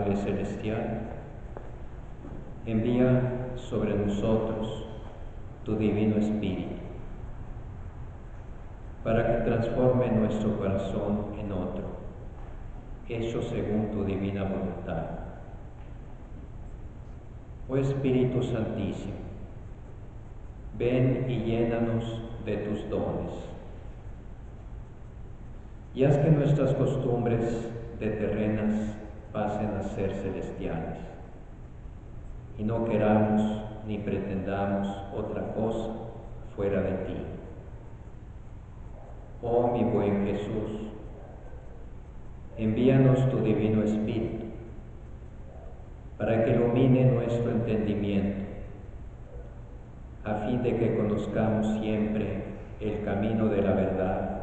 Padre Celestial, envía sobre nosotros tu Divino Espíritu, para que transforme nuestro corazón en otro, hecho según tu divina voluntad. Oh Espíritu Santísimo, ven y llénanos de tus dones, y haz que nuestras costumbres de terrenas pasen a ser celestiales, y no queramos ni pretendamos otra cosa fuera de ti. Oh mi buen Jesús, envíanos tu Divino Espíritu, para que ilumine nuestro entendimiento, a fin de que conozcamos siempre el camino de la verdad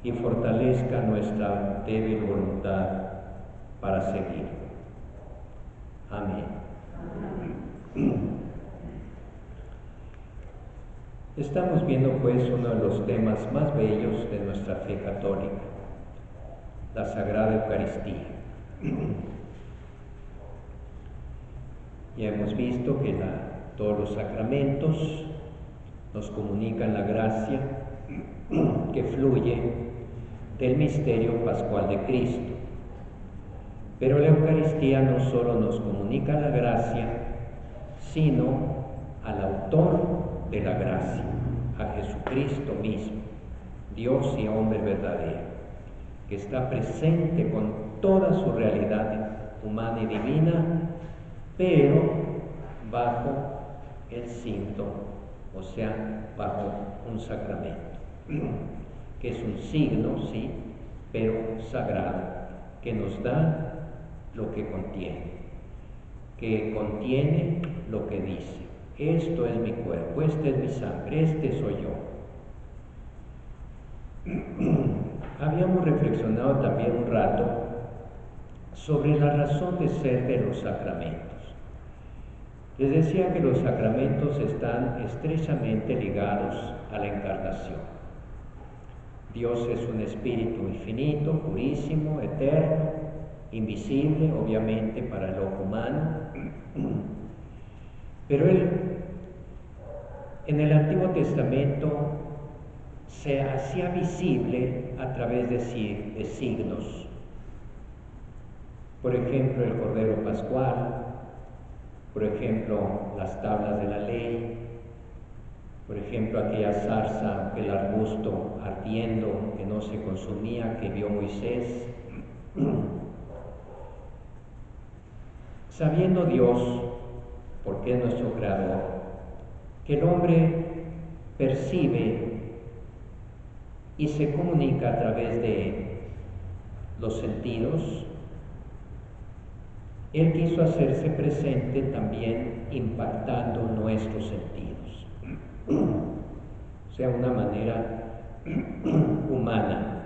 y fortalezca nuestra débil voluntad para seguir. Amén. Estamos viendo pues uno de los temas más bellos de nuestra fe católica, la Sagrada Eucaristía. Ya hemos visto que todos los sacramentos nos comunican la gracia que fluye del misterio pascual de Cristo. Pero la Eucaristía no solo nos comunica la gracia, sino al autor de la gracia, a Jesucristo mismo, Dios y hombre verdadero, que está presente con toda su realidad humana y divina, pero bajo el cinto, o sea, bajo un sacramento, que es un signo, sí, pero sagrado, que nos da lo que contiene lo que dice: esto es mi cuerpo, esta es mi sangre, este soy yo. Habíamos reflexionado también un rato sobre la razón de ser de los sacramentos. Les decía que los sacramentos están estrechamente ligados a la encarnación. Dios es un espíritu infinito, purísimo, eterno, invisible, obviamente, para el ojo humano, pero Él, en el Antiguo Testamento, se hacía visible a través de signos. Por ejemplo, el Cordero Pascual, por ejemplo, las tablas de la ley, por ejemplo, aquella zarza, aquel arbusto ardiendo que no se consumía, que vio Moisés. Sabiendo Dios, porque es nuestro Creador, que el hombre percibe y se comunica a través de los sentidos, Él quiso hacerse presente también impactando nuestros sentidos, o sea, una manera humana.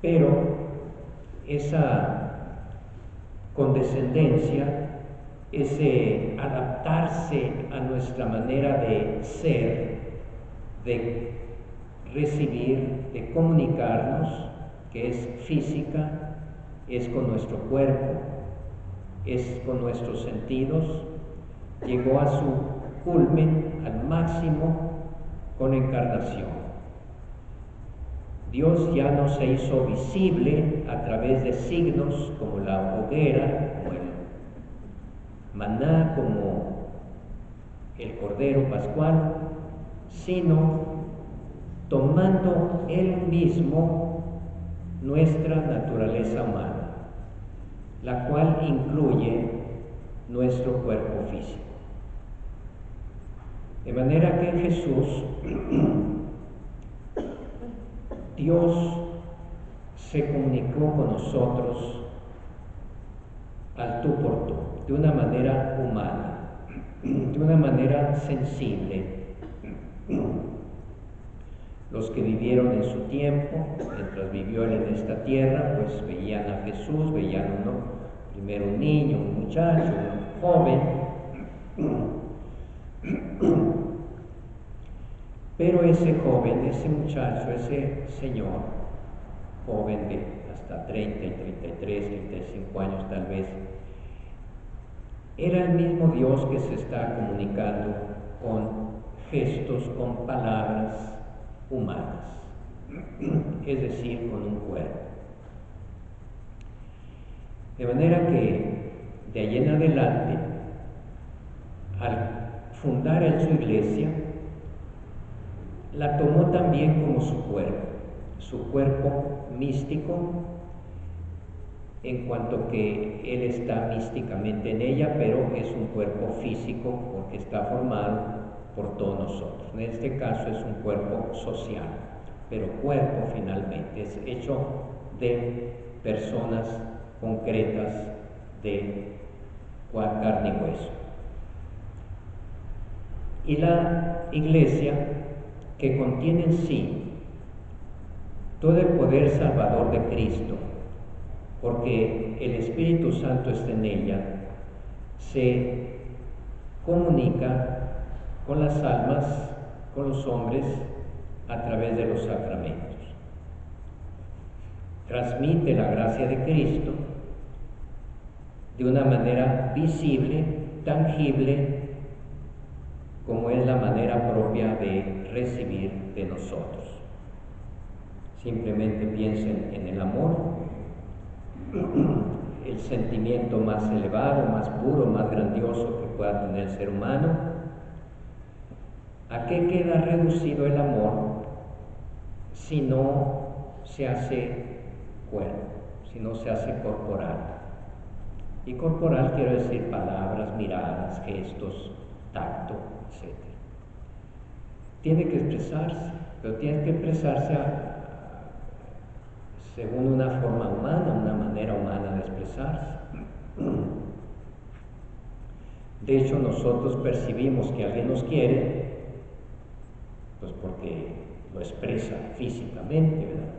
Pero esa condescendencia, ese adaptarse a nuestra manera de ser, de recibir, de comunicarnos, que es física, es con nuestro cuerpo, es con nuestros sentidos, llegó a su culmen, al máximo, con la encarnación. Dios ya no se hizo visible a través de signos como la hoguera, como el maná, como el Cordero Pascual, sino tomando Él mismo nuestra naturaleza humana, la cual incluye nuestro cuerpo físico. De manera que en Jesús, Dios se comunicó con nosotros al tú por tú, de una manera humana, de una manera sensible. Los que vivieron en su tiempo, mientras vivió Él en esta tierra, pues veían a Jesús, veían primero un niño, un muchacho, un joven, pero ese joven, ese muchacho, ese señor, joven de hasta 30 y 33, 35 años tal vez, era el mismo Dios que se está comunicando con gestos, con palabras humanas, es decir, con un cuerpo. De manera que de ahí en adelante, al fundar él su iglesia, la tomó también como su cuerpo místico, en cuanto que él está místicamente en ella, pero es un cuerpo físico porque está formado por todos nosotros. En este caso es un cuerpo social, pero cuerpo finalmente es hecho de personas concretas de carne y hueso. Y la iglesia, que contiene en sí todo el poder salvador de Cristo, porque el Espíritu Santo está en ella, se comunica con las almas, con los hombres, a través de los sacramentos. Transmite la gracia de Cristo de una manera visible, tangible, como es la manera propia de recibir de nosotros. Simplemente piensen en el amor, el sentimiento más elevado, más puro, más grandioso que pueda tener el ser humano. ¿A qué queda reducido el amor si no se hace cuerpo, si no se hace corporal? Y corporal quiero decir palabras, miradas, gestos, tacto, etc. Tiene que expresarse, pero tiene que expresarse según una forma humana, una manera humana de expresarse. De hecho, nosotros percibimos que alguien nos quiere, pues porque lo expresa físicamente, ¿verdad?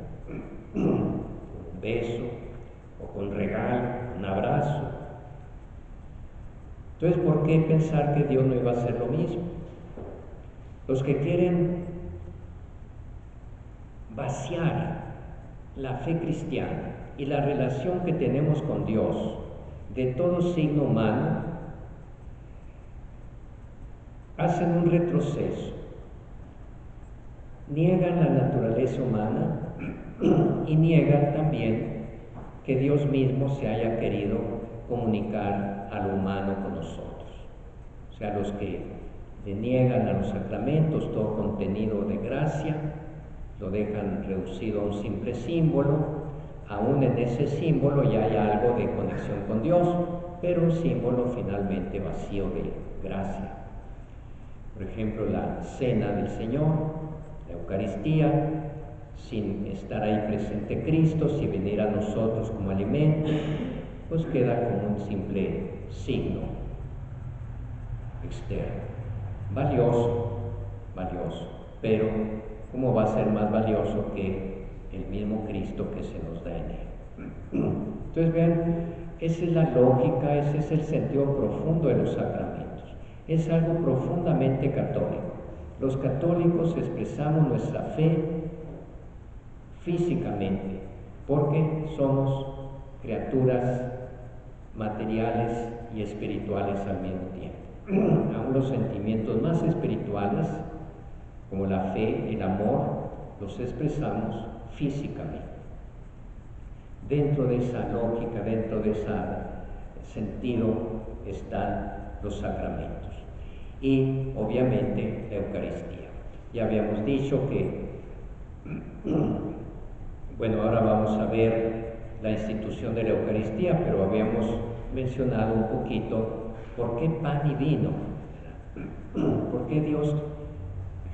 Con un beso, o con un regalo, un abrazo. Entonces, ¿por qué pensar que Dios no iba a hacer lo mismo? Los que quieren vaciar la fe cristiana y la relación que tenemos con Dios de todo signo humano, hacen un retroceso, niegan la naturaleza humana y niegan también que Dios mismo se haya querido comunicar a lo humano con nosotros. O sea, los que le niegan a los sacramentos todo contenido de gracia, lo dejan reducido a un simple símbolo. Aún en ese símbolo ya hay algo de conexión con Dios, pero un símbolo finalmente vacío de gracia. Por ejemplo, la cena del Señor, la Eucaristía, sin estar ahí presente Cristo, si viniera a nosotros como alimento, pues queda como un simple signo externo. Valioso, pero ¿cómo va a ser más valioso que el mismo Cristo que se nos da en él? Entonces vean, esa es la lógica, ese es el sentido profundo de los sacramentos. Es algo profundamente católico. Los católicos expresamos nuestra fe físicamente, porque somos criaturas materiales y espirituales al mismo tiempo. Aún los sentimientos más espirituales, como la fe, el amor, los expresamos físicamente. Dentro de esa lógica, dentro de ese sentido, están los sacramentos. Y obviamente la Eucaristía. Ya habíamos dicho que, bueno, ahora vamos a ver la institución de la Eucaristía, pero habíamos mencionado un poquito por qué pan y vino, por qué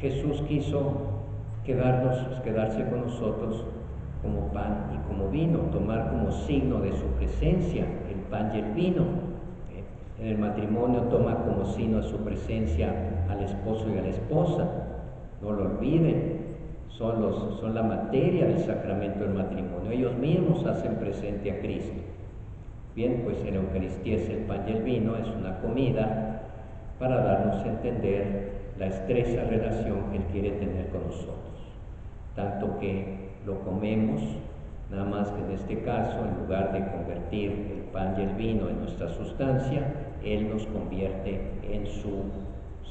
Jesús quiso quedarse con nosotros como pan y como vino, tomar como signo de su presencia el pan y el vino. En el matrimonio toma como signo de su presencia al esposo y a la esposa, no lo olviden, son la materia del sacramento del matrimonio, ellos mismos hacen presente a Cristo. Bien, pues en la Eucaristía es el pan y el vino, es una comida para darnos a entender la estrecha relación que Él quiere tener con nosotros, tanto que lo comemos nada más que en este caso, en lugar de convertir el pan y el vino en nuestra sustancia, Él nos convierte en su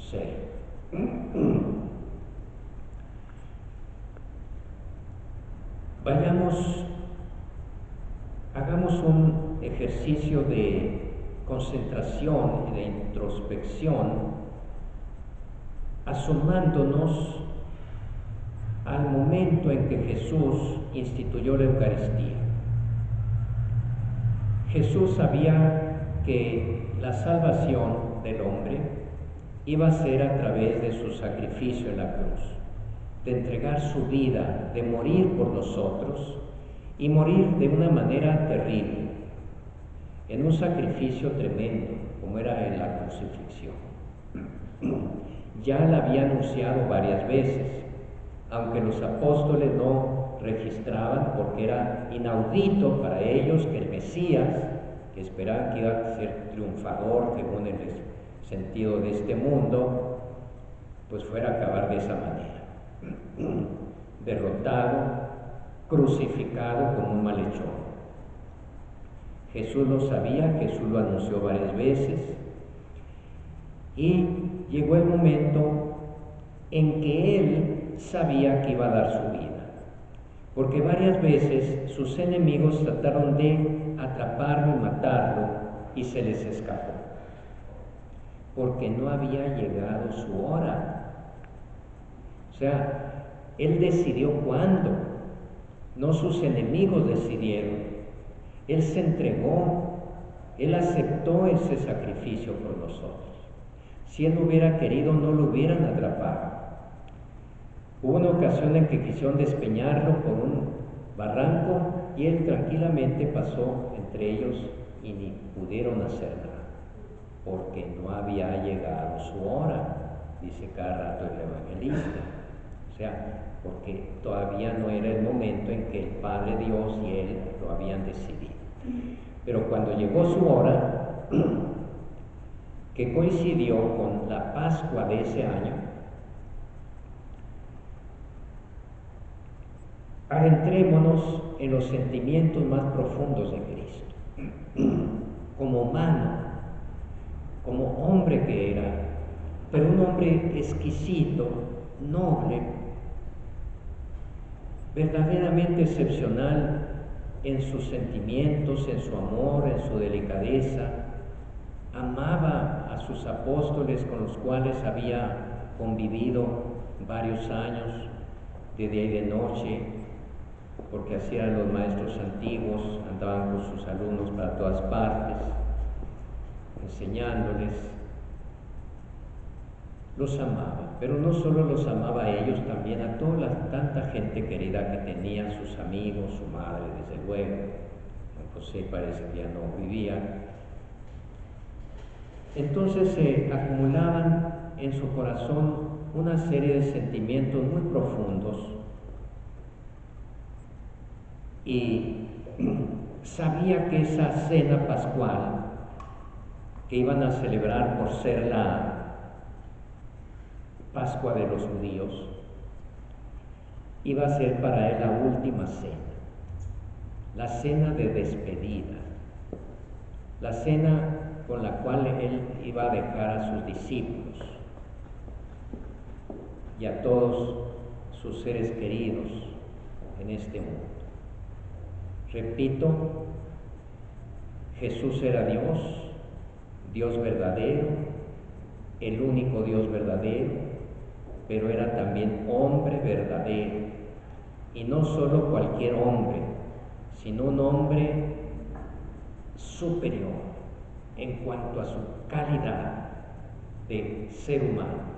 ser. Hagamos un ejercicio de concentración y de introspección, asomándonos al momento en que Jesús instituyó la Eucaristía. Jesús sabía que la salvación del hombre iba a ser a través de su sacrificio en la cruz, de entregar su vida, de morir por nosotros y morir de una manera terrible, en un sacrificio tremendo, como era en la crucifixión. Ya la había anunciado varias veces, aunque los apóstoles no registraban, porque era inaudito para ellos que el Mesías, que esperaban que iba a ser triunfador según el sentido de este mundo, pues fuera a acabar de esa manera, derrotado, crucificado como un malhechor. Jesús lo sabía, Jesús lo anunció varias veces, y llegó el momento en que Él sabía que iba a dar su vida, porque varias veces sus enemigos trataron de atraparlo y matarlo y se les escapó, porque no había llegado su hora. O sea, Él decidió cuándo, no sus enemigos decidieron. Él se entregó, Él aceptó ese sacrificio por nosotros. Si Él no hubiera querido, no lo hubieran atrapado. Hubo una ocasión en que quisieron despeñarlo por un barranco y Él tranquilamente pasó entre ellos y ni pudieron hacer nada, porque no había llegado su hora, dice cada rato el evangelista. O sea, porque todavía no era el momento en que el Padre Dios y Él lo habían decidido. Pero cuando llegó su hora, que coincidió con la Pascua de ese año, adentrémonos en los sentimientos más profundos de Cristo, como humano, como hombre que era, pero un hombre exquisito, noble, verdaderamente excepcional en sus sentimientos, en su amor, en su delicadeza. Amaba a sus apóstoles con los cuales había convivido varios años, de día y de noche, porque así eran los maestros antiguos, andaban con sus alumnos para todas partes, enseñándoles. Los amaba, pero no solo los amaba a ellos, también a toda tanta gente querida que tenía, sus amigos, su madre, desde luego. Don José parece que ya no vivía. Entonces se acumulaban en su corazón una serie de sentimientos muy profundos y sabía que esa cena pascual que iban a celebrar por ser la Pascua de los judíos iba a ser para él la última cena, la cena de despedida, la cena con la cual él iba a dejar a sus discípulos y a todos sus seres queridos en este mundo. Repito, Jesús era Dios, Dios verdadero, el único Dios verdadero, pero era también hombre verdadero, y no solo cualquier hombre, sino un hombre superior en cuanto a su calidad de ser humano,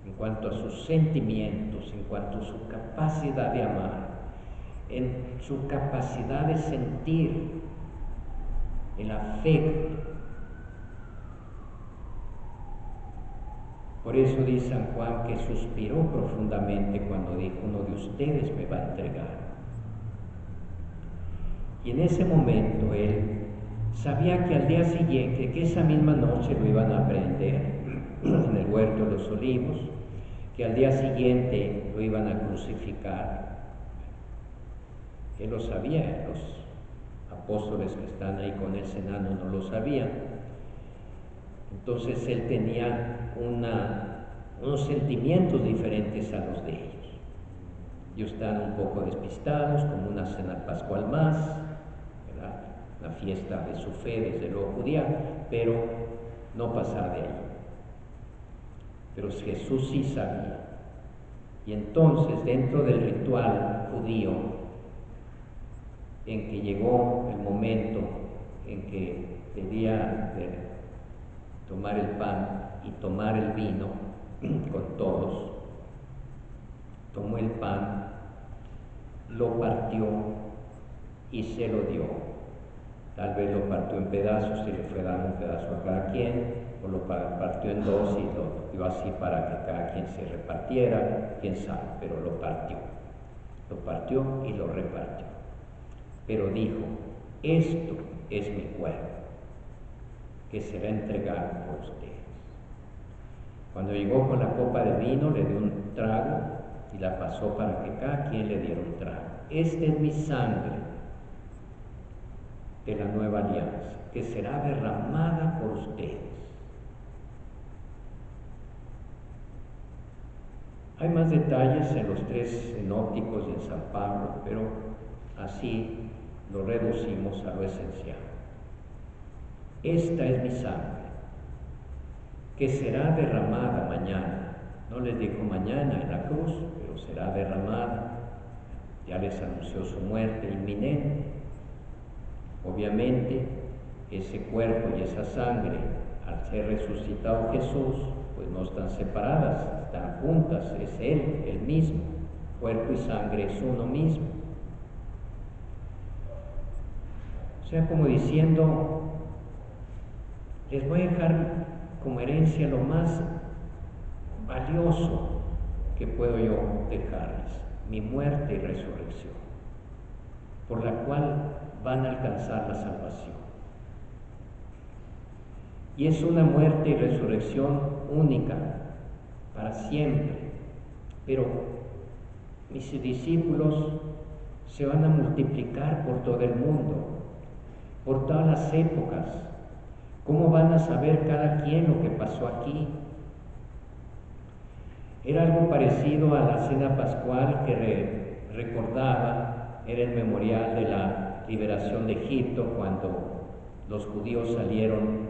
en cuanto a sus sentimientos, en cuanto a su capacidad de amar, en su capacidad de sentir el afecto. Por eso dice San Juan que suspiró profundamente cuando dijo: uno de ustedes me va a entregar. Y en ese momento él sabía que al día siguiente, que esa misma noche lo iban a prender en el huerto de los olivos, que al día siguiente lo iban a crucificar. Él lo sabía, los apóstoles que están ahí con el cenando no lo sabían. Entonces él tenía unos sentimientos diferentes a los de ellos. Ellos estaban un poco despistados, como una cena pascual más, ¿verdad? La fiesta de su fe, desde luego judía, pero no pasaba de ahí. Pero Jesús sí sabía. Y entonces, dentro del ritual judío, en que llegó el momento en que debía de tomar el pan y tomar el vino con todos, tomó el pan, lo partió y se lo dio. Tal vez lo partió en pedazos y le fue dando un pedazo a cada quien, o lo partió en dos y lo dio así para que cada quien se repartiera, quién sabe, pero lo partió y lo repartió. Pero dijo: esto es mi cuerpo, que será entregado por ustedes. Cuando llegó con la copa de vino, le dio un trago y la pasó para que cada quien le diera un trago. Esta es mi sangre de la nueva alianza, que será derramada por ustedes. Hay más detalles en los tres sinópticos y en San Pablo, pero así lo reducimos a lo esencial. Esta es mi sangre, que será derramada mañana. No les dijo mañana en la cruz, pero será derramada. Ya les anunció su muerte inminente. Obviamente, ese cuerpo y esa sangre, al ser resucitado Jesús, pues no están separadas, están juntas, es Él, el mismo. Cuerpo y sangre es uno mismo. O sea, como diciendo, les voy a dejar como herencia lo más valioso que puedo yo dejarles, mi muerte y resurrección, por la cual van a alcanzar la salvación. Y es una muerte y resurrección única, para siempre. Pero mis discípulos se van a multiplicar por todo el mundo, por todas las épocas. ¿Cómo van a saber cada quien lo que pasó aquí? Era algo parecido a la cena pascual que recordaba, era el memorial de la liberación de Egipto, cuando los judíos salieron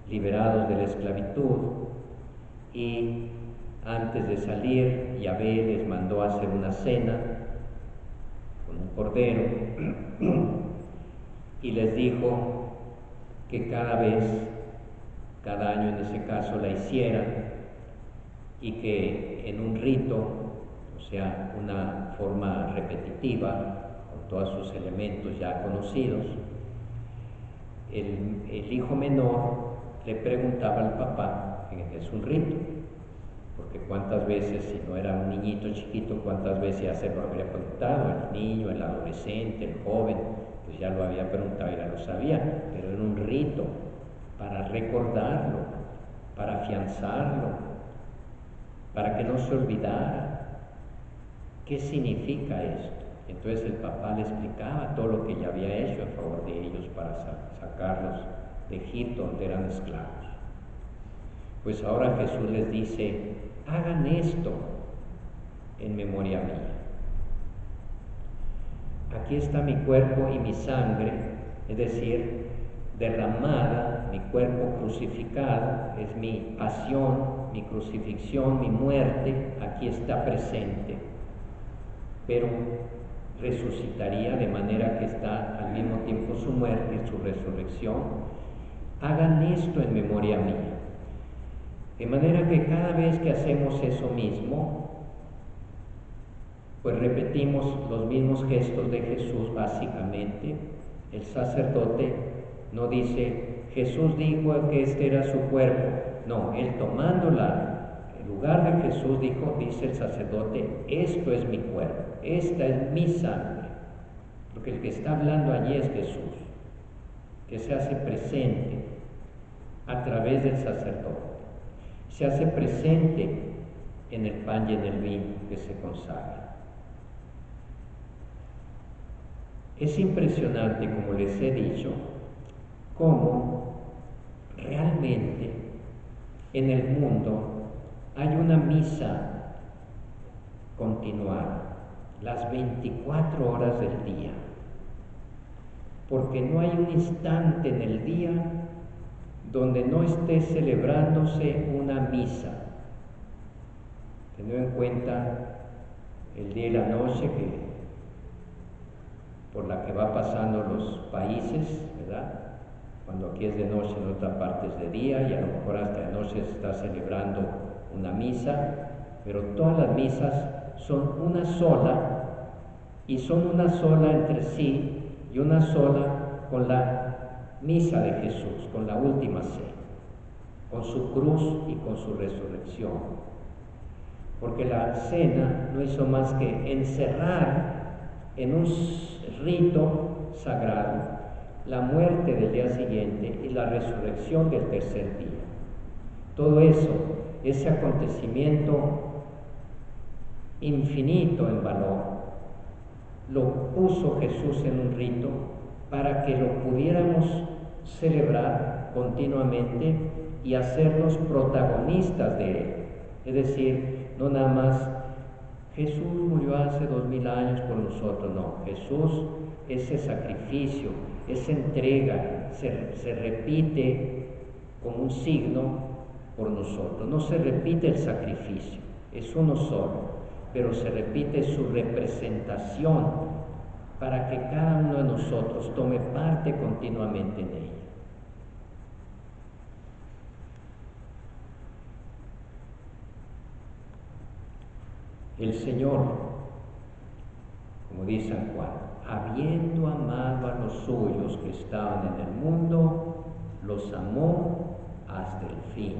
liberados de la esclavitud, y antes de salir, Yahvé les mandó a hacer una cena con un cordero y les dijo que cada año en ese caso la hicieran, y que en un rito, o sea, una forma repetitiva, con todos sus elementos ya conocidos, el hijo menor le preguntaba al papá, es un rito, porque cuántas veces, si no era un niñito chiquito, cuántas veces ya se lo habría preguntado, el niño, el adolescente, el joven, pues ya lo había preguntado y ya lo sabía, pero era un rito para recordarlo, para afianzarlo, para que no se olvidara. ¿Qué significa esto? Entonces el papá le explicaba todo lo que ya había hecho en favor de ellos para sacarlos de Egipto, donde eran esclavos. Pues ahora Jesús les dice: hagan esto en memoria mía. Aquí está mi cuerpo y mi sangre, es decir, derramada, mi cuerpo crucificado, es mi pasión, mi crucifixión, mi muerte, aquí está presente. Pero resucitaría, de manera que está al mismo tiempo su muerte y su resurrección. Hagan esto en memoria mía. De manera que cada vez que hacemos eso mismo, pues repetimos los mismos gestos de Jesús básicamente. El sacerdote no dice: Jesús dijo que este era su cuerpo. No, él tomándola, en lugar de Jesús dice el sacerdote: esto es mi cuerpo, esta es mi sangre. Porque el que está hablando allí es Jesús, que se hace presente a través del sacerdote. Se hace presente en el pan y en el vino que se consagra. Es impresionante, como les he dicho, cómo realmente en el mundo hay una misa continuada, las 24 horas del día, porque no hay un instante en el día donde no esté celebrándose una misa, teniendo en cuenta el día y la noche por la que va pasando los países, ¿verdad? Cuando aquí es de noche, en otra parte es de día, y a lo mejor hasta de noche se está celebrando una misa, pero todas las misas son una sola, y son una sola entre sí, y una sola con la misa de Jesús, con la última cena, con su cruz y con su resurrección. Porque la cena no hizo más que encerrar en un rito sagrado la muerte del día siguiente y la resurrección del tercer día. Todo eso, ese acontecimiento infinito en valor, lo puso Jesús en un rito para que lo pudiéramos celebrar continuamente y hacernos protagonistas de él. Es decir, no nada más Jesús murió hace 2000 años por nosotros, no. Jesús, ese sacrificio, esa entrega, se repite como un signo por nosotros. No se repite el sacrificio, es uno solo, pero se repite su representación para que cada uno de nosotros tome parte continuamente en ella. El Señor, como dice San Juan, habiendo amado a los suyos que estaban en el mundo, los amó hasta el fin.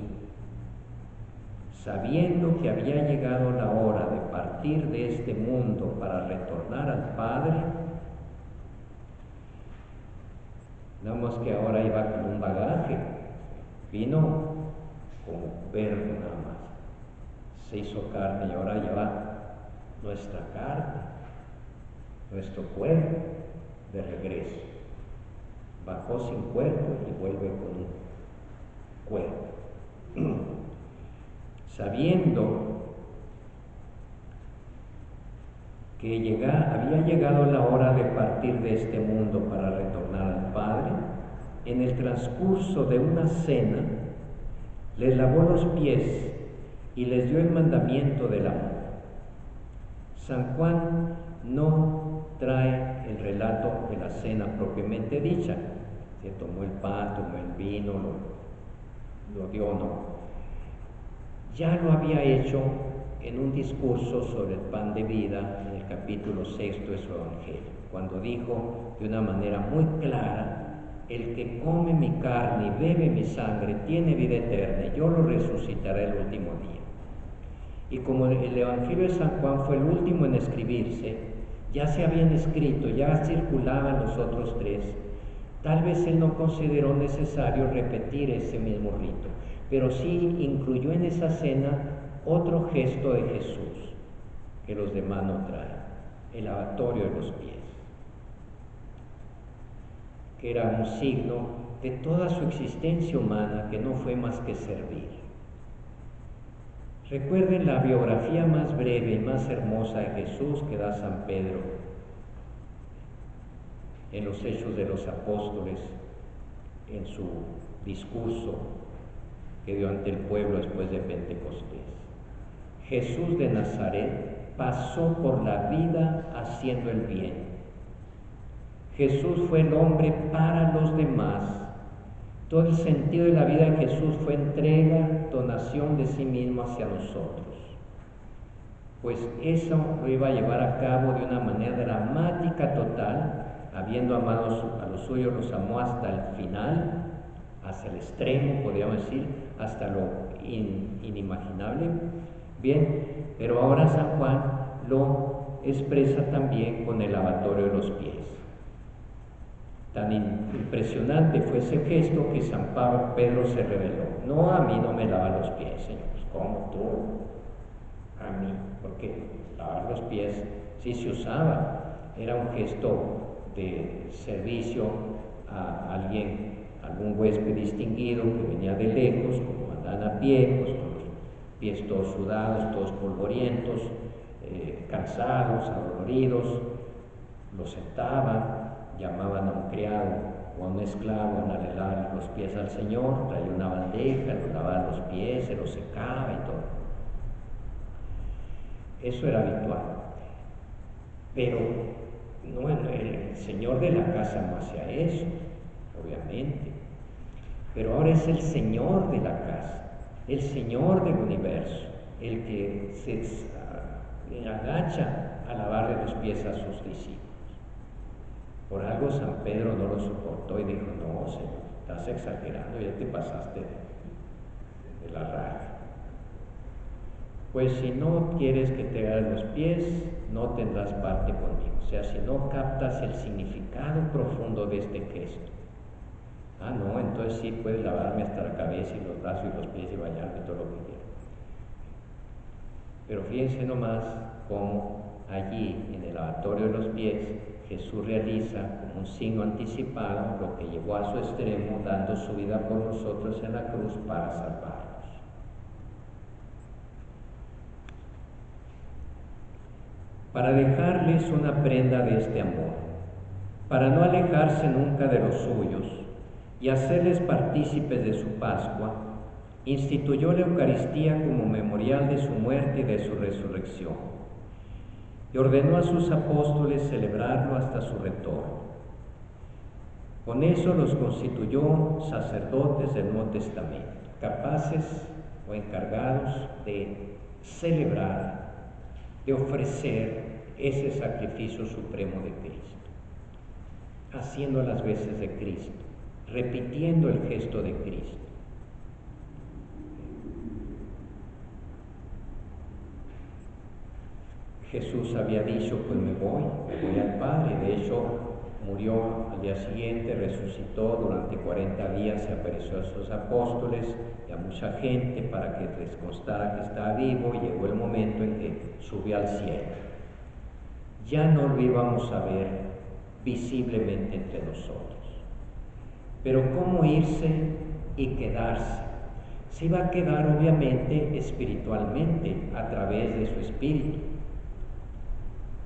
Sabiendo que había llegado la hora de partir de este mundo para retornar al Padre, nada más que ahora iba con un bagaje, vino como verbo nada más, se hizo carne y ahora lleva nuestra carne, nuestro cuerpo de regreso. Bajó sin cuerpo y vuelve con un cuerpo. Sabiendo que había llegado la hora de partir de este mundo para retornar al Padre, en el transcurso de una cena, les lavó los pies y les dio el mandamiento del amor. San Juan no trae el relato de la cena propiamente dicha. Se tomó el pan, tomó el vino, lo dio, no. Ya lo había hecho en un discurso sobre el pan de vida en el capítulo 6 de su Evangelio, cuando dijo de una manera muy clara: el que come mi carne y bebe mi sangre tiene vida eterna, y yo lo resucitaré el último día. Y como el Evangelio de San Juan fue el último en escribirse, ya se habían escrito, ya circulaban los otros tres, tal vez él no consideró necesario repetir ese mismo rito, pero sí incluyó en esa cena otro gesto de Jesús que los demás no traen: el lavatorio de los pies, que era un signo de toda su existencia humana, que no fue más que servir. Recuerden la biografía más breve y más hermosa de Jesús que da San Pedro en los Hechos de los Apóstoles, en su discurso que dio ante el pueblo después de Pentecostés. Jesús de Nazaret pasó por la vida haciendo el bien. Jesús fue el hombre para los demás. Todo el sentido de la vida de Jesús fue entrega, donación de sí mismo hacia nosotros. Pues eso lo iba a llevar a cabo de una manera dramática total. Habiendo amado a los suyos, los amó hasta el final, hasta el extremo, podríamos decir, hasta lo inimaginable. Bien, pero ahora San Juan lo expresa también con el lavatorio de los pies. Tan impresionante fue ese gesto que San Pedro se reveló: no, a mí no me lava los pies, Señor. ¿Cómo tú? A mí, porque lavar los pies sí se usaba, era un gesto de servicio a alguien, algún huésped distinguido que venía de lejos, como andaban a pie, pues con los pies todos sudados, todos polvorientos, cansados, adoloridos, los sentaban, llamaban a un criado o a un esclavo a lavarle los pies al Señor, traía una bandeja, los lavaba los pies, se los secaba y todo. Eso era habitual. Pero no, el Señor de la casa no hacía eso, obviamente. Pero ahora es el Señor de la casa, el Señor del universo, el que se agacha a lavarle los pies a sus discípulos. Por algo San Pedro no lo soportó y dijo: no, Señor, estás exagerando, ya te pasaste de la raya. Pues si no quieres que te hagan los pies, no tendrás parte conmigo. O sea, si no captas el significado profundo de este gesto. Ah, no, entonces sí puedes lavarme hasta la cabeza y los brazos y los pies y bañarme todo lo que quieras. Pero fíjense nomás cómo allí, en el lavatorio de los pies, Jesús realiza como un signo anticipado lo que llevó a su extremo, dando su vida por nosotros en la cruz para salvarnos. Para dejarles una prenda de este amor, para no alejarse nunca de los suyos y hacerles partícipes de su Pascua, instituyó la Eucaristía como memorial de su muerte y de su resurrección, y ordenó a sus apóstoles celebrarlo hasta su retorno. Con eso los constituyó sacerdotes del Nuevo Testamento, capaces o encargados de celebrar, de ofrecer ese sacrificio supremo de Cristo, haciendo las veces de Cristo, repitiendo el gesto de Cristo. Jesús había dicho: pues me voy al Padre. De hecho, murió al día siguiente, resucitó, durante 40 días se apareció a sus apóstoles y a mucha gente para que les constara que estaba vivo, y llegó el momento en que subió al cielo. Ya no lo íbamos a ver visiblemente entre nosotros. Pero ¿cómo irse y quedarse? Se iba a quedar obviamente espiritualmente a través de su Espíritu,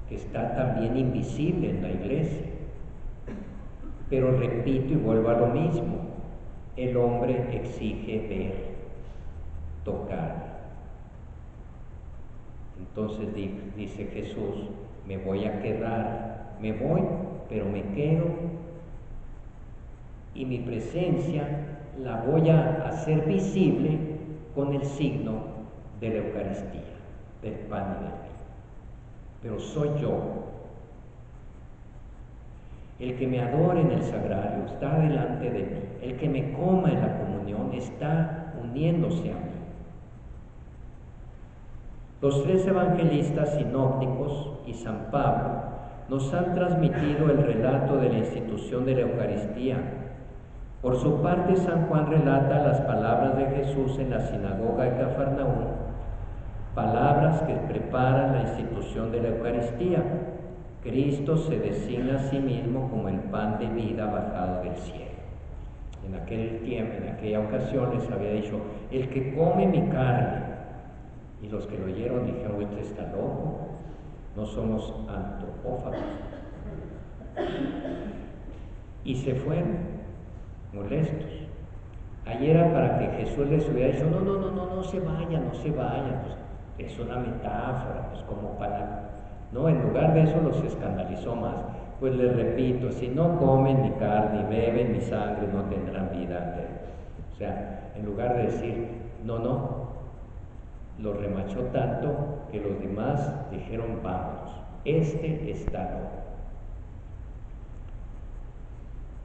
que está también invisible en la iglesia. Pero repito y vuelvo a lo mismo: el hombre exige ver, tocar. Entonces dice Jesús: me voy a quedar, me voy, pero me quedo, y mi presencia la voy a hacer visible con el signo de la Eucaristía, del pan y del vino. Pero soy yo. El que me adore en el sagrario está delante de mí. El que me coma en la comunión está uniéndose a mí. Los 3 evangelistas sinópticos y San Pablo nos han transmitido el relato de la institución de la Eucaristía. Por su parte, San Juan relata las palabras de Jesús en la sinagoga de Cafarnaúm, palabras que preparan la institución de la Eucaristía. Cristo se designa a sí mismo como el pan de vida bajado del cielo. En aquel tiempo, en aquella ocasión les había dicho: el que come mi carne. Y los que lo oyeron dijeron: este está loco, no somos antropófagos. Y se fueron molestos. Ayer era para que Jesús les hubiera dicho: no se vayan, pues es una metáfora, pues como para... No, en lugar de eso los escandalizó más. Pues les repito: si no comen mi carne y beben mi sangre, no tendrán vida eterna. O sea, en lugar de decir no, lo remachó tanto que los demás dijeron: vámonos, este está loco.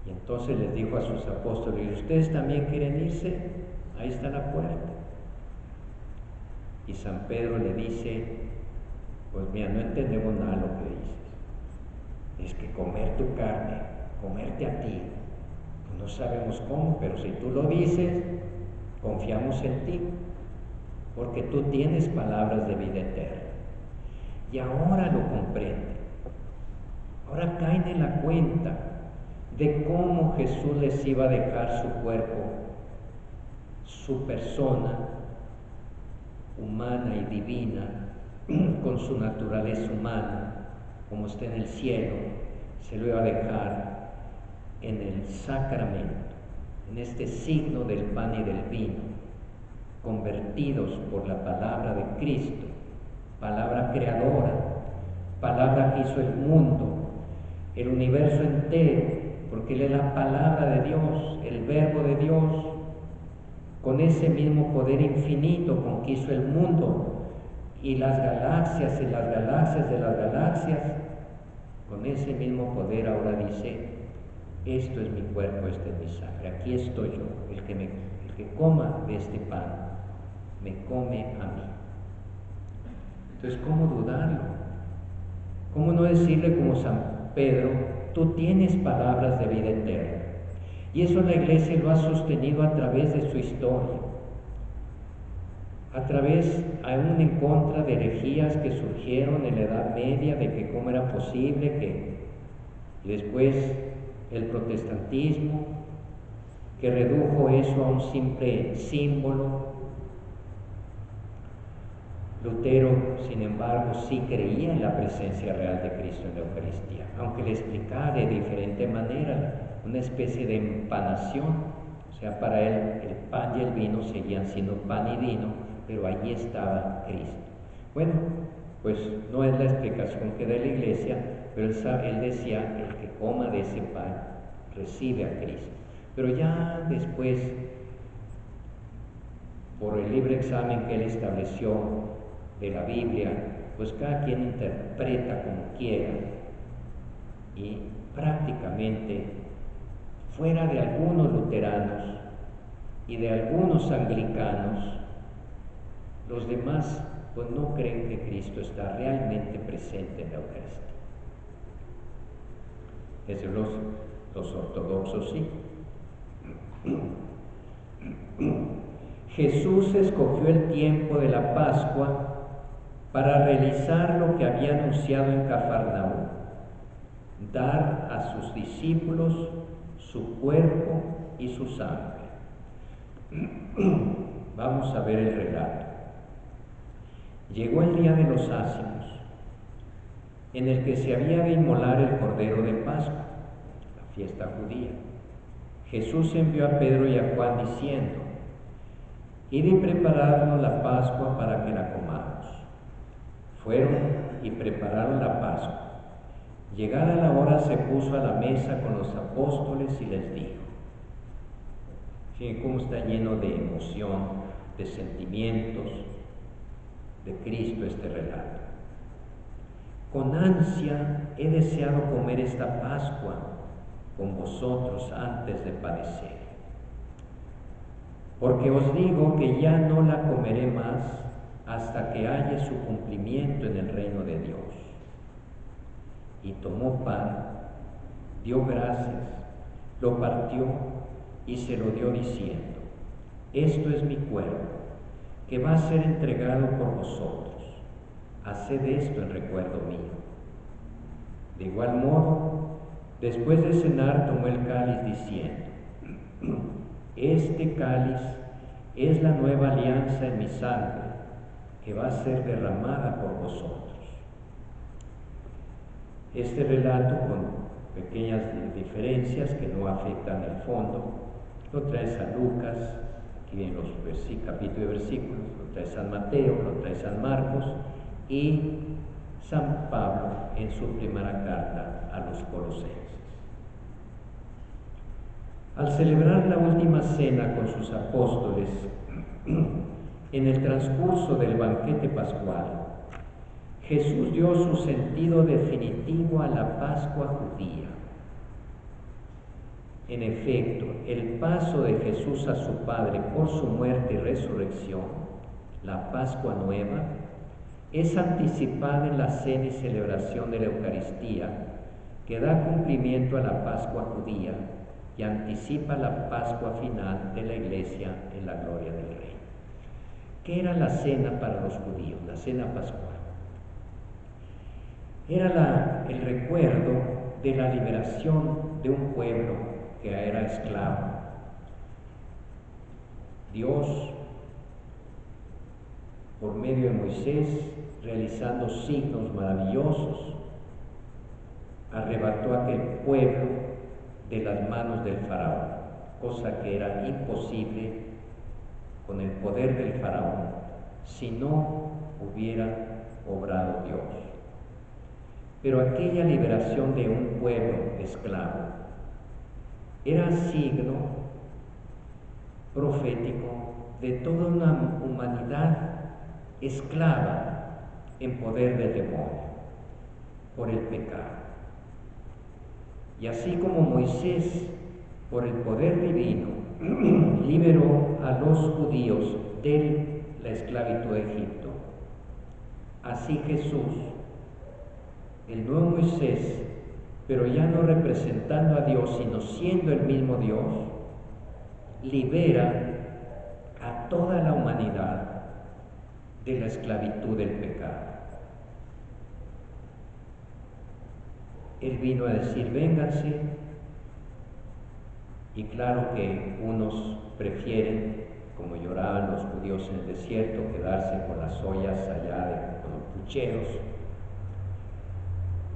Y entonces les dijo a sus apóstoles: ¿ustedes también quieren irse? Ahí está la puerta. Y San Pedro le dice: pues mira, no entendemos nada lo que dices. Es que comer tu carne, comerte a ti, pues no sabemos cómo, pero si tú lo dices, confiamos en ti, porque tú tienes palabras de vida eterna. Y ahora lo comprende. ahora caen en la cuenta de cómo Jesús les iba a dejar su cuerpo, su persona humana y divina, con su naturaleza humana, como está en el cielo, se lo iba a dejar en el sacramento, en este signo del pan y del vino, convertidos por la palabra de Cristo, palabra creadora, palabra que hizo el mundo, el universo entero, porque Él es la palabra de Dios, el verbo de Dios, con ese mismo poder infinito con que hizo el mundo y las galaxias y las galaxias de las galaxias, con ese mismo poder ahora dice: esto es mi cuerpo, esta es mi sangre, aquí estoy yo, el que coma de este pan, me come a mí. Entonces, ¿cómo dudarlo? ¿Cómo no decirle como San Pedro: tú tienes palabras de vida eterna? Y eso la Iglesia lo ha sostenido a través de su historia, a través, aún en contra de herejías que surgieron en la Edad Media, de que cómo era posible que después el protestantismo, que redujo eso a un simple símbolo. Lutero, sin embargo, sí creía en la presencia real de Cristo en la Eucaristía, aunque le explicaba de diferente manera, una especie de empanación. O sea, para él el pan y el vino seguían siendo pan y vino, pero allí estaba Cristo. Bueno, pues no es la explicación que da la Iglesia, pero él decía: el que coma de ese pan recibe a Cristo. Pero ya después, por el libre examen que él estableció de la Biblia, pues cada quien interpreta como quiera, y prácticamente, fuera de algunos luteranos y de algunos anglicanos, los demás pues no creen que Cristo está realmente presente en la Eucaristía. Desde los ortodoxos sí. Jesús escogió el tiempo de la Pascua para realizar lo que había anunciado en Cafarnaúm: dar a sus discípulos su cuerpo y su sangre. Vamos a ver el relato. Llegó el día de los ázimos, en el que se había de inmolar el Cordero de Pascua, la fiesta judía. Jesús envió a Pedro y a Juan diciendo: id y preparadnos la Pascua para que la comamos. Fueron y prepararon la Pascua. Llegada la hora, se puso a la mesa con los apóstoles y les dijo. Fíjense cómo está lleno de emoción, de sentimientos de Cristo este relato. Con ansia he deseado comer esta Pascua con vosotros antes de padecer. Porque os digo que ya no la comeré más hasta que haya su cumplimiento en el reino de Dios. Y tomó pan, dio gracias, lo partió y se lo dio diciendo: esto es mi cuerpo, que va a ser entregado por vosotros. Haced esto en recuerdo mío. De igual modo, después de cenar, tomó el cáliz diciendo: este cáliz es la nueva alianza en mi sangre, que va a ser derramada por vosotros. Este relato, con pequeñas diferencias que no afectan el fondo, lo trae San Lucas, aquí en los capítulos y versículos, lo trae San Mateo, lo trae San Marcos y San Pablo en su primera carta a los Colosenses. Al celebrar la última cena con sus apóstoles, en el transcurso del banquete pascual, Jesús dio su sentido definitivo a la Pascua judía. En efecto, el paso de Jesús a su Padre por su muerte y resurrección, la Pascua nueva, es anticipada en la cena y celebración de la Eucaristía, que da cumplimiento a la Pascua judía y anticipa la Pascua final de la Iglesia en la gloria del Rey. ¿Qué era la cena para los judíos, la cena pascual? Era el recuerdo de la liberación de un pueblo que era esclavo. Dios, por medio de Moisés, realizando signos maravillosos, arrebató a aquel pueblo de las manos del faraón, cosa que era imposible con el poder del faraón si no hubiera obrado Dios. Pero aquella liberación de un pueblo esclavo era signo profético de toda una humanidad esclava en poder del demonio por el pecado. Y así como Moisés, por el poder divino, liberó a los judíos de la esclavitud de Egipto, así Jesús, el nuevo Moisés, pero ya no representando a Dios, sino siendo el mismo Dios, libera a toda la humanidad de la esclavitud del pecado. Él vino a decir, vénganse, y claro que unos prefieren, como lloraban los judíos en el desierto, quedarse con las ollas allá con los pucheros,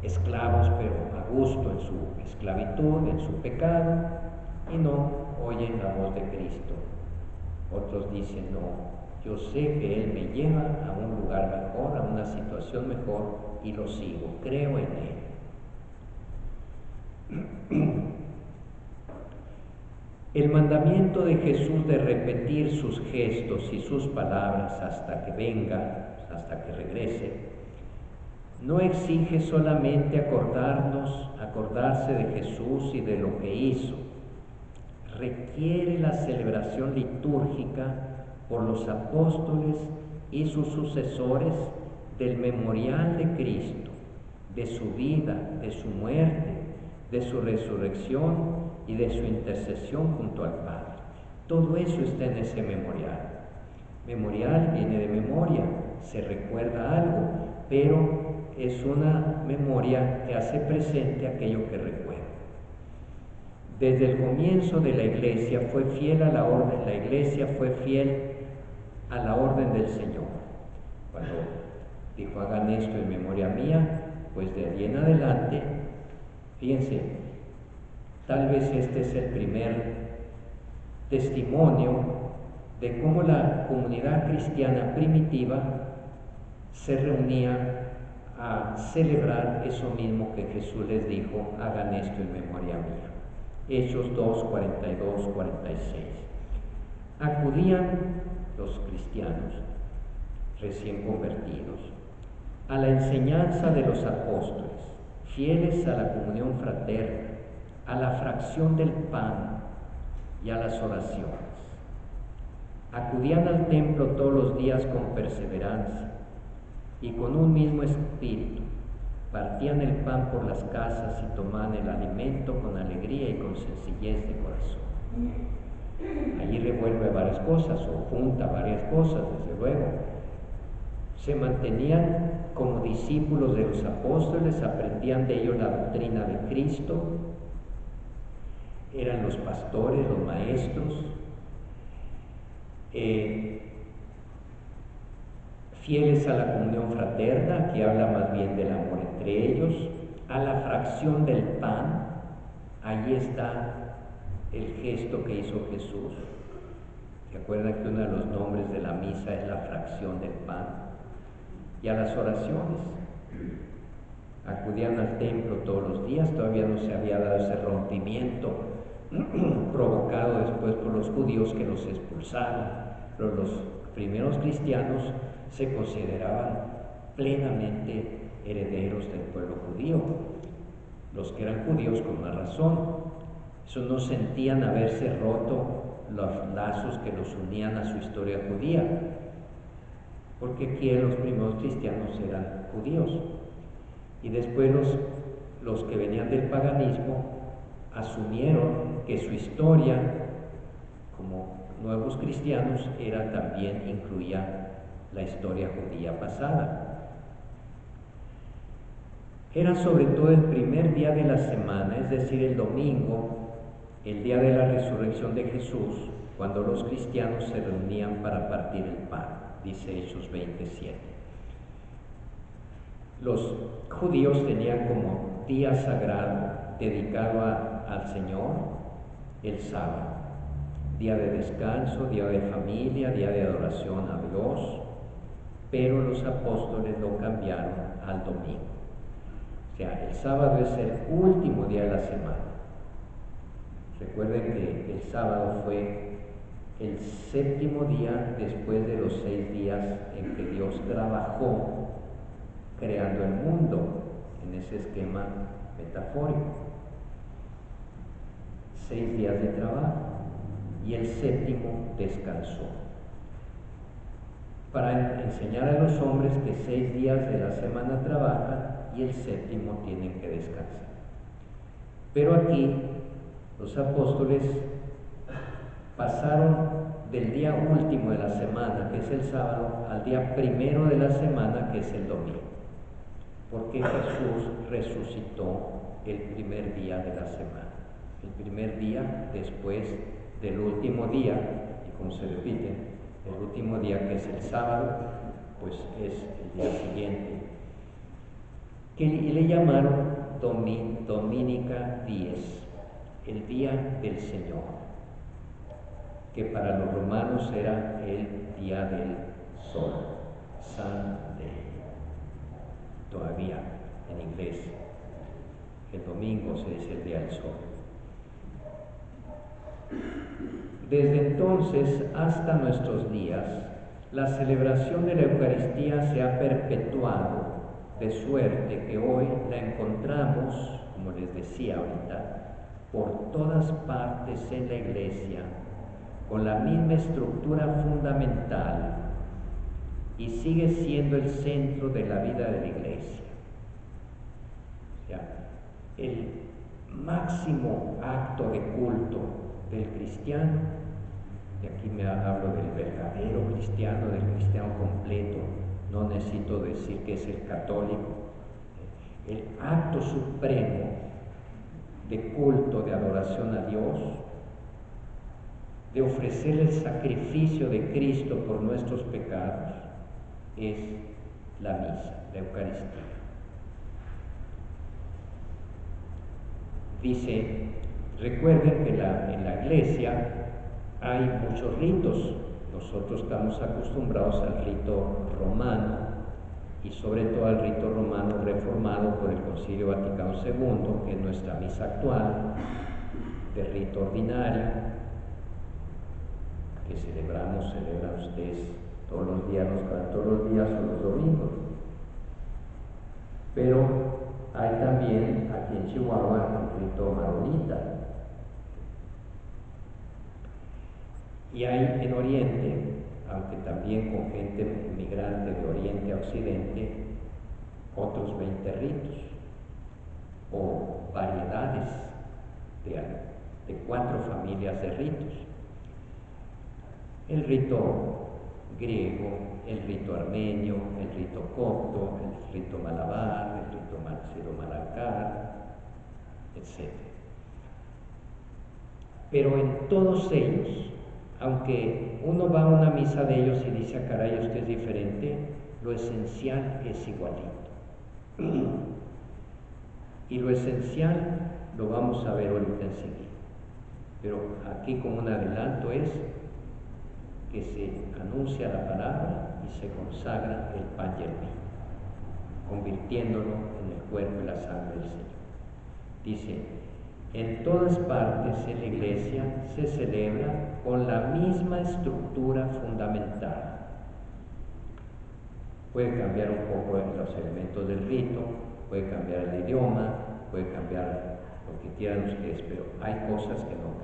esclavos pero a gusto en su esclavitud, en su pecado, y no oyen la voz de Cristo. Otros dicen, no, yo sé que Él me lleva a un lugar mejor, a una situación mejor, y lo sigo, creo en Él. El mandamiento de Jesús de repetir sus gestos y sus palabras hasta que venga, hasta que regrese, no exige solamente acordarse de Jesús y de lo que hizo. Requiere la celebración litúrgica por los apóstoles y sus sucesores del memorial de Cristo, de su vida, de su muerte, de su resurrección y de su intercesión junto al Padre. Todo eso está en ese memorial. Memorial viene de memoria, se recuerda algo, pero es una memoria que hace presente aquello que recuerda. Desde el comienzo de la Iglesia fue fiel a la orden, la Iglesia fue fiel a la orden del Señor. Cuando dijo, hagan esto en memoria mía, pues de ahí en adelante, fíjense, tal vez este es el primer testimonio de cómo la comunidad cristiana primitiva se reunía a celebrar eso mismo que Jesús les dijo, hagan esto en memoria mía. Hechos 2, 42, 46. Acudían los cristianos recién convertidos a la enseñanza de los apóstoles, fieles a la comunión fraterna, a la fracción del pan y a las oraciones. Acudían al templo todos los días con perseverancia y con un mismo espíritu. Partían el pan por las casas y tomaban el alimento con alegría y con sencillez de corazón. Allí revuelve varias cosas, o junta varias cosas, desde luego. Se mantenían como discípulos de los apóstoles, aprendían de ellos la doctrina de Cristo, eran los pastores, los maestros, fieles a la comunión fraterna, que habla más bien del amor entre ellos, a la fracción del pan. Allí está el gesto que hizo Jesús. ¿Se acuerdan que uno de los nombres de la misa es la fracción del pan? Y a las oraciones. Acudían al templo todos los días, todavía no se había dado ese rompimiento provocado después por los judíos que los expulsaron, pero los primeros cristianos se consideraban plenamente herederos del pueblo judío. Los que eran judíos con más razón, eso no sentían haberse roto los lazos que los unían a su historia judía, porque aquí los primeros cristianos eran judíos, y después los que venían del paganismo asumieron que su historia como nuevos cristianos incluía la historia judía pasada. Era sobre todo el primer día de la semana, es decir, el domingo, el día de la resurrección de Jesús, cuando los cristianos se reunían para partir el pan, dice Hechos 27. Los judíos tenían como día sagrado dedicado al Señor el sábado, día de descanso, día de familia, día de adoración a Dios, pero los apóstoles lo cambiaron al domingo. O sea, el sábado es el último día de la semana. Recuerden que el sábado fue el séptimo día después de los 6 días en que Dios trabajó creando el mundo, en ese esquema metafórico. 6 días de trabajo y el séptimo descansó. Para enseñar a los hombres que 6 días de la semana trabajan y el séptimo tienen que descansar. Pero aquí los apóstoles pasaron del día último de la semana, que es el sábado, al día primero de la semana, que es el domingo, porque Jesús resucitó el primer día de la semana, el primer día después del último día, y como se repite, el último día, que es el sábado, pues es el día siguiente, que le llamaron Dominica Dies, el día del Señor, que para los romanos era el día del sol, Sunday. Todavía en inglés el domingo se dice el día del sol. Desde entonces hasta nuestros días, la celebración de la Eucaristía se ha perpetuado, de suerte que hoy la encontramos, como les decía ahorita, por todas partes en la Iglesia, con la misma estructura fundamental, y sigue siendo el centro de la vida de la Iglesia. O sea, el máximo acto de culto del cristiano, y aquí me hablo del verdadero cristiano, del cristiano completo, no necesito decir que es el católico, el acto supremo de culto, de adoración a Dios, de ofrecer el sacrificio de Cristo por nuestros pecados, es la misa, la Eucaristía. Dice, recuerden que en la Iglesia hay muchos ritos. Nosotros estamos acostumbrados al rito romano y sobre todo al rito romano reformado por el Concilio Vaticano II, que es nuestra misa actual, de rito ordinario, que celebran ustedes todos los días, todos los días o los domingos. Pero hay también aquí en Chihuahua el rito maronita. Y hay en Oriente, aunque también con gente migrante de Oriente a Occidente, otros 20 ritos o variedades de 4 familias de ritos. El rito griego, el rito armenio, el rito copto, el rito malabar, el rito siro-malacar, etc. Pero en todos ellos, aunque uno va a una misa de ellos y dice, ah, caray, esto es diferente, lo esencial es igualito. Y lo esencial lo vamos a ver ahorita enseguida. Pero aquí como un adelanto es que se anuncia la palabra y se consagra el pan y el vino, convirtiéndolo en el cuerpo y la sangre del Señor. Dice, en todas partes en la Iglesia se celebra con la misma estructura fundamental. Puede cambiar un poco los elementos del rito, puede cambiar el idioma, puede cambiar lo que quieran ustedes, pero hay cosas que no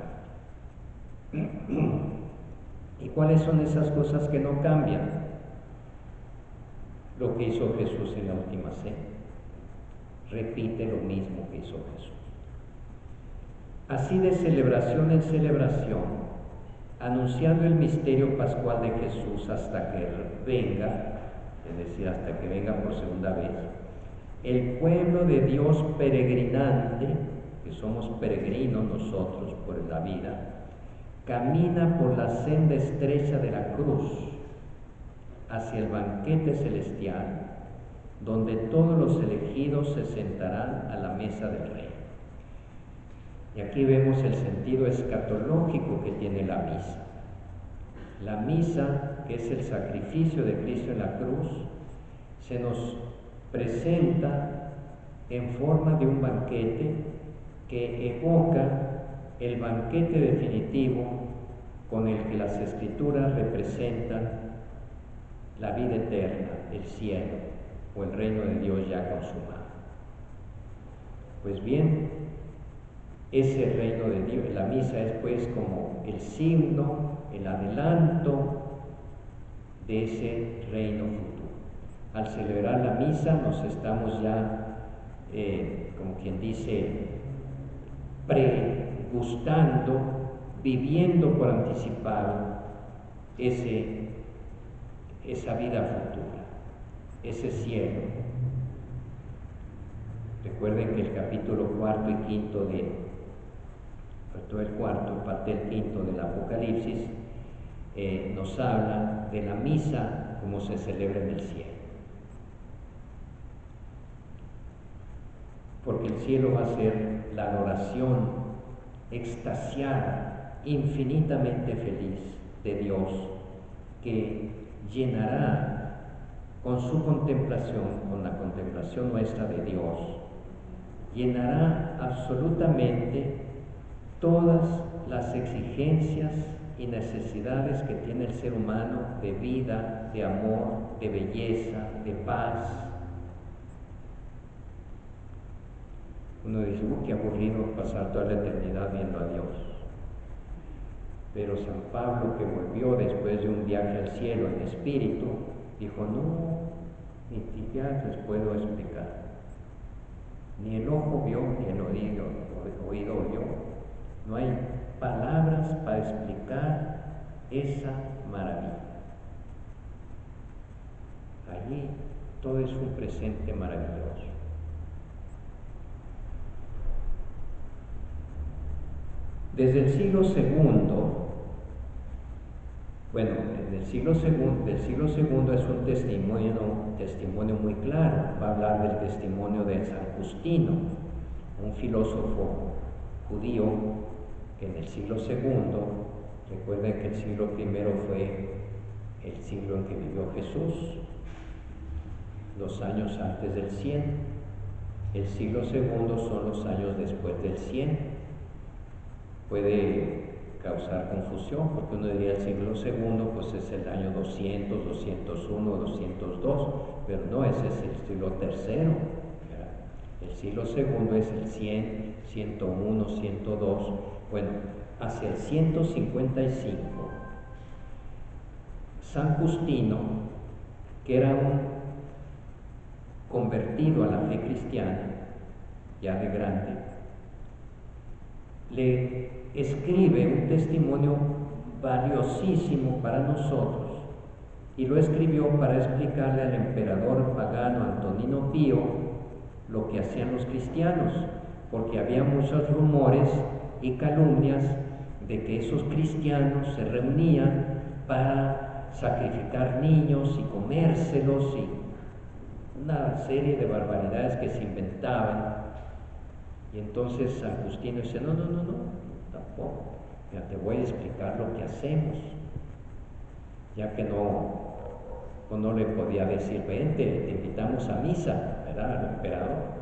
cambian. ¿Y cuáles son esas cosas que no cambian? Lo que hizo Jesús en la última cena. Repite lo mismo que hizo Jesús. Así de celebración en celebración, anunciando el misterio pascual de Jesús hasta que venga, es decir, hasta que venga por segunda vez, el pueblo de Dios peregrinante, que somos peregrinos nosotros por la vida, camina por la senda estrecha de la cruz hacia el banquete celestial, donde todos los elegidos se sentarán a la mesa del Rey. Y aquí vemos el sentido escatológico que tiene la misa. La misa, que es el sacrificio de Cristo en la cruz, se nos presenta en forma de un banquete que evoca el banquete definitivo con el que las Escrituras representan la vida eterna, el cielo o el reino de Dios ya consumado. Pues bien, ese reino de Dios, la misa es pues como el signo, el adelanto de ese reino futuro. Al celebrar la misa nos estamos ya, como quien dice, pregustando, viviendo por anticipado esa vida futura, ese cielo. Recuerden que el capítulo 4 y 5 todo el cuarto, parte del quinto del Apocalipsis, nos habla de la misa como se celebra en el cielo. Porque el cielo va a ser la adoración extasiada, infinitamente feliz de Dios, que llenará con su contemplación, con la contemplación nuestra de Dios, llenará absolutamente todas las exigencias y necesidades que tiene el ser humano de vida, de amor, de belleza, de paz. Uno dice, qué aburrido pasar toda la eternidad viendo a Dios. Pero San Pablo, que volvió después de un viaje al cielo en espíritu, dijo, no, ni siquiera les puedo explicar. Ni el ojo vio, ni el oído oyó. No hay palabras para explicar esa maravilla. Allí todo es un presente maravilloso. Desde el siglo II, del siglo II es un testimonio muy claro. Va a hablar del testimonio de San Justino, un filósofo judío que en el siglo II, recuerden que el siglo I fue el siglo en que vivió Jesús, los años antes del 100, el siglo II son los años después del 100. Puede causar confusión porque uno diría el siglo II pues es el año 200, 201, 202, pero no, ese es el siglo III. El siglo II es el 100, 101, 102. Bueno, hacia el 155, San Justino, que era un convertido a la fe cristiana, ya de grande, le escribe un testimonio valiosísimo para nosotros, y lo escribió para explicarle al emperador pagano Antonino Pío lo que hacían los cristianos, porque había muchos rumores y calumnias de que esos cristianos se reunían para sacrificar niños y comérselos y una serie de barbaridades que se inventaban. Y entonces San Justino dice, no, tampoco. Ya te voy a explicar lo que hacemos. Ya que no le podía decir, vente, te invitamos a misa, ¿verdad? Al emperador.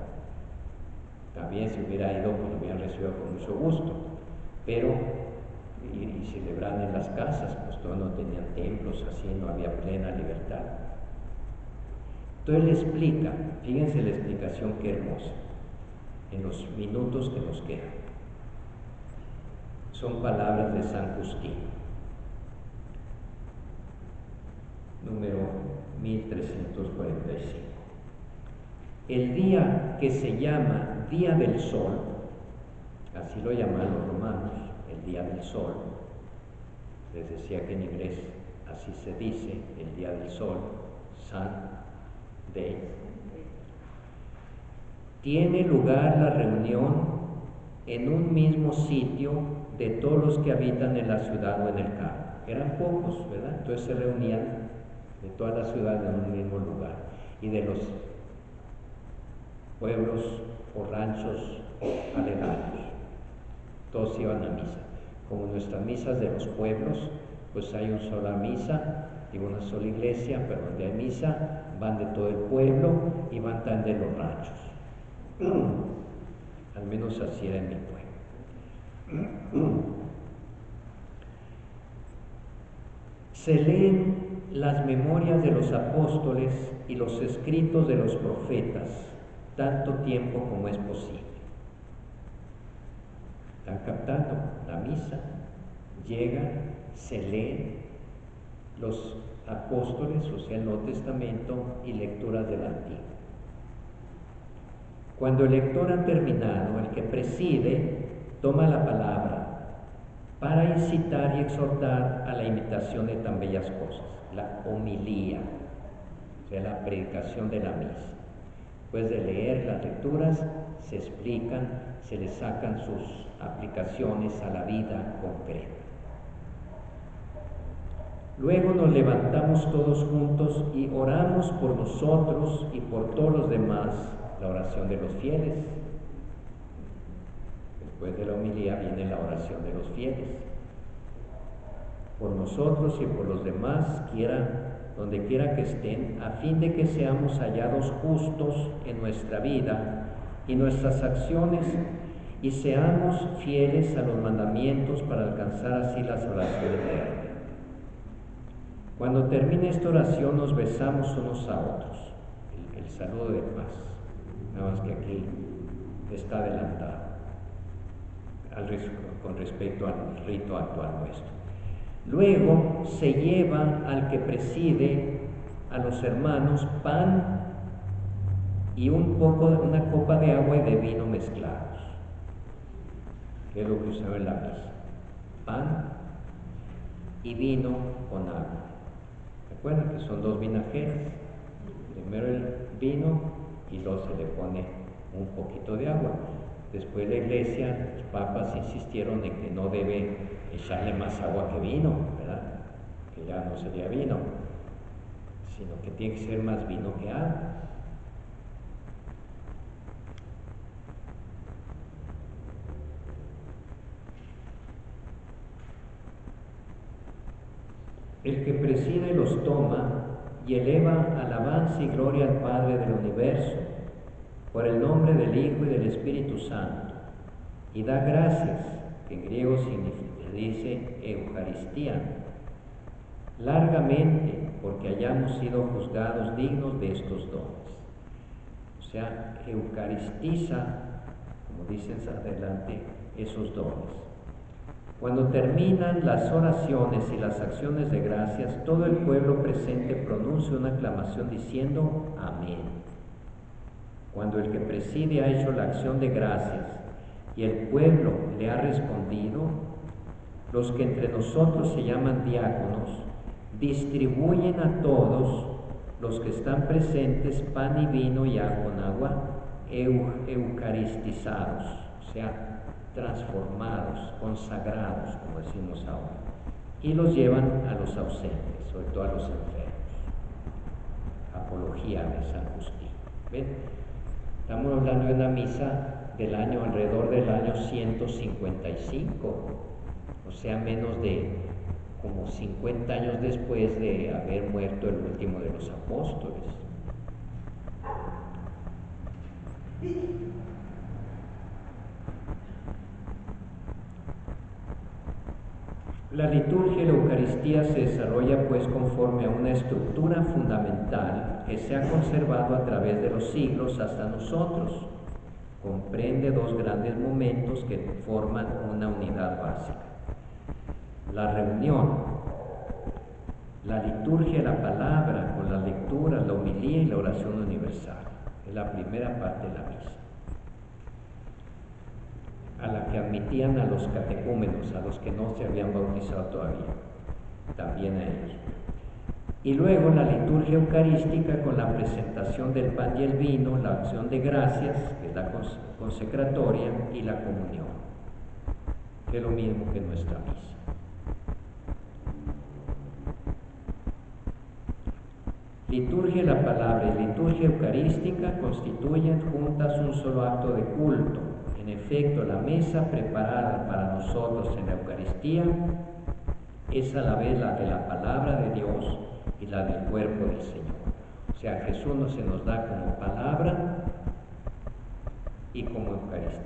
También si hubiera ido, pues lo hubieran recibido con mucho gusto. Pero, y celebran en las casas, pues todos no tenían templos, así no había plena libertad. Entonces le explica, fíjense la explicación qué hermosa, en los minutos que nos quedan. Son palabras de San Justino, número 1345. El día que se llama Día del Sol, así lo llaman los romanos, el Día del Sol, les decía que en inglés así se dice, el Día del Sol, Sun Day, tiene lugar la reunión en un mismo sitio de todos los que habitan en la ciudad o en el campo. Eran pocos, ¿verdad? Entonces se reunían de toda la ciudad en un mismo lugar, y de los pueblos o ranchos aledaños. Todos iban a misa. Como nuestras misas de los pueblos, pues hay una sola misa y una sola iglesia, pero donde hay misa van de todo el pueblo y van también de los ranchos. Al menos así era en mi pueblo. Se leen las memorias de los apóstoles y los escritos de los profetas tanto tiempo como es posible. Están captando la misa, llega, se lee los apóstoles, o sea, el Nuevo Testamento y lecturas del Antiguo. Cuando el lector ha terminado, el que preside toma la palabra para incitar y exhortar a la imitación de tan bellas cosas, la homilía, o sea, la predicación de la misa. Después de leer las lecturas, se explican, se les sacan sus aplicaciones a la vida concreta. Luego nos levantamos todos juntos y oramos por nosotros y por todos los demás, la oración de los fieles. Después de la homilía viene la oración de los fieles. Por nosotros y por los demás, donde quiera que estén, a fin de que seamos hallados justos en nuestra vida y nuestras acciones, y seamos fieles a los mandamientos para alcanzar así la salvación eterna. Cuando termine esta oración nos besamos unos a otros, el saludo de paz, nada más que aquí está adelantado con respecto al rito actual nuestro. Luego se lleva al que preside a los hermanos pan y una copa de agua y de vino mezclados, que es lo que usaba en la misa, pan y vino con agua. Recuerden que son dos vinajeras, primero el vino y luego se le pone un poquito de agua. Después la iglesia, los papas insistieron en que no debe echarle más agua que vino, ¿verdad? Que ya no sería vino, sino que tiene que ser más vino que agua. El que preside los toma y eleva alabanza y gloria al Padre del universo, por el nombre del Hijo y del Espíritu Santo, y da gracias, que en griego dice Eucaristía, largamente, porque hayamos sido juzgados dignos de estos dones. O sea, eucaristiza, como dicen adelante, esos dones. Cuando terminan las oraciones y las acciones de gracias, todo el pueblo presente pronuncia una aclamación diciendo amén. Cuando el que preside ha hecho la acción de gracias y el pueblo le ha respondido, los que entre nosotros se llaman diáconos distribuyen a todos los que están presentes pan y vino ya con agua eucaristizados, o sea, transformados, consagrados, como decimos ahora, y los llevan a los ausentes, sobre todo a los enfermos. Apología de San Justín. ¿Ven? Estamos hablando de una misa del año, alrededor del año 155, o sea, menos de como 50 años después de haber muerto el último de los apóstoles. La liturgia y la Eucaristía se desarrolla pues conforme a una estructura fundamental que se ha conservado a través de los siglos hasta nosotros. Comprende dos grandes momentos que forman una unidad básica. La reunión, la liturgia y la palabra con la lectura, la homilía y la oración universal. Es la primera parte de la misa, a la que admitían a los catecúmenos, a los que no se habían bautizado todavía, también a ellos. Y luego la liturgia eucarística con la presentación del pan y el vino, la acción de gracias, que es la consecratoria, y la comunión, que es lo mismo que nuestra misa. Liturgia de la palabra y liturgia eucarística constituyen juntas un solo acto de culto. En efecto, la mesa preparada para nosotros en la Eucaristía es a la vez la de la palabra de Dios y la del cuerpo del Señor. O sea, Jesús se nos da como palabra y como Eucaristía.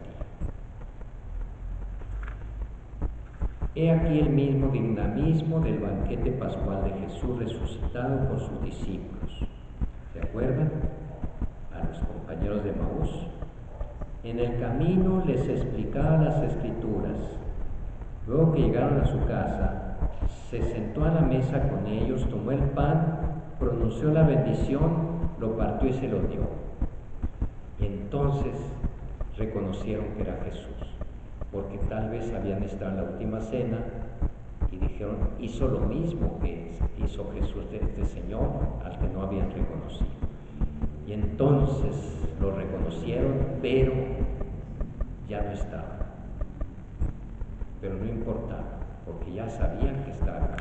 He aquí el mismo dinamismo del banquete pascual de Jesús resucitado por sus discípulos. ¿Se acuerdan? A los compañeros de Maús. En el camino les explicaba las Escrituras. Luego que llegaron a su casa, se sentó a la mesa con ellos, tomó el pan, pronunció la bendición, lo partió y se lo dio. Y entonces reconocieron que era Jesús, porque tal vez habían estado en la última cena y dijeron, hizo lo mismo que hizo Jesús de este Señor, al que no habían reconocido. Y entonces lo reconocieron, pero ya no estaba. Pero no importaba, porque ya sabían que estaba.